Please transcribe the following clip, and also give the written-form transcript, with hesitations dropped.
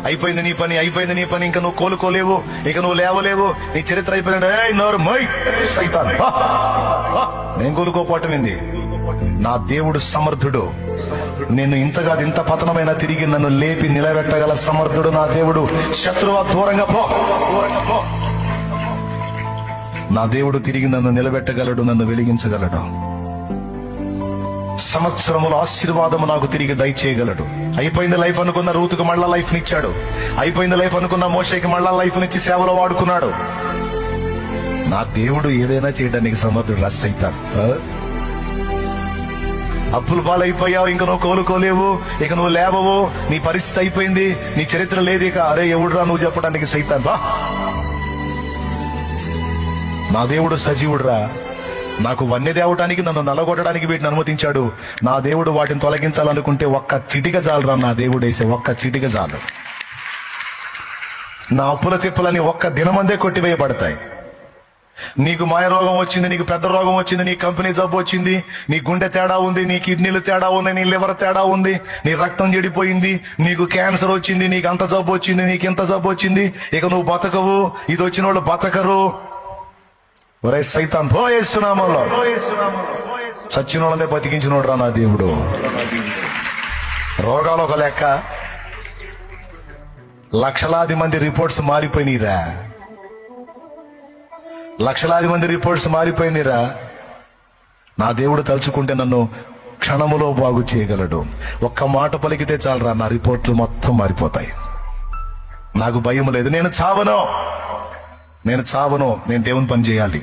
అయిపోయింది నీ పని, అయిపోయింది నీ పని, ఇంకా నువ్వు కోలుకోలేవు, ఇక నువ్వు లేవలేవు, నీ చరిత్ర అయిపోయింది. నోరు మోయ్ సైతాన్. నేను కోలుకోపోవటం ఏంది? నా దేవుడు సమర్థుడు. నేను ఇంతగా ఇంత పతనమైన తిరిగి నన్ను లేపి నిలబెట్టగల సమర్థుడు నా దేవుడు. శత్రువా దూరంగా పో. నా దేవుడు తిరిగి నన్ను నిలబెట్టగలడు, నన్ను వెలిగించగలడు. సంవత్సరముల ఆశీర్వాదము నాకు తిరిగి దయచేయగలడు. అయిపోయింది లైఫ్ అనుకున్న రూతుకు మళ్ళా లైఫ్ నిచ్చాడు. అయిపోయింది లైఫ్ అనుకున్న మోషేకి మళ్ళా లైఫ్ నిచ్చి సేవలో వాడుకున్నాడు. నా దేవుడు ఏదైనా చేయడానికి సమర్థుడు. రస్ అయితాను. అప్పులు పాలైపోయావు, ఇంక నువ్వు కోలుకోలేవు, ఇక నువ్వు లేవవు, నీ పరిస్థితి అయిపోయింది, నీ చరిత్ర లేదు ఇక. అరే ఎవడురా నువ్వు చెప్పడానికి సైతాన్? బా, నా దేవుడు సజీవుడురా. నాకు వన్నె తేవటానికి, నన్ను నలగొట్టడానికి వీటిని అనుమతించాడు. నా దేవుడు వాటిని తొలగించాలనుకుంటే ఒక్క చిటిక చాలురా. నా దేవుడు వేసే ఒక్క చిటిక చాలు. నా అప్పుల తిప్పులని ఒక్క దినమందే కొట్టివేయబడతాయి. నీకు మాయ రోగం వచ్చింది, నీకు పెద్ద రోగం వచ్చింది, నీ కంపెనీ జబ్బు వచ్చింది, నీ గుండె తేడా ఉంది, నీ కిడ్నీలు తేడా ఉంది, నీ లివర్ తేడా ఉంది, నీ రక్తం చెడిపోయింది, నీకు క్యాన్సర్ వచ్చింది, నీకు అంత జబ్బు వచ్చింది, నీకు ఇంత జబ్బు వచ్చింది, ఇక నువ్వు బతకవు, ఇది వచ్చిన వాళ్ళు బతకరు. ఒరే సైతాన్, పోయేస్తున్నామలో చచ్చిన వాళ్ళనే బతికించినోడు రా నా దేవుడు. రోగాలు ఒక లెక్క, లక్షలాది మంది రిపోర్ట్స్ మారిపోయినీరా. లక్షలాది మంది రిపోర్ట్స్ మారిపోయినరా. నా దేవుడు తలుచుకుంటే నన్ను క్షణములో బాగు చేయగలడు. ఒక్క మాట పలికితే చాలరా, నా రిపోర్ట్లు మొత్తం మారిపోతాయి. నాకు భయం లేదు. నేను చావను, నేను దేవుని పని చేయాలి.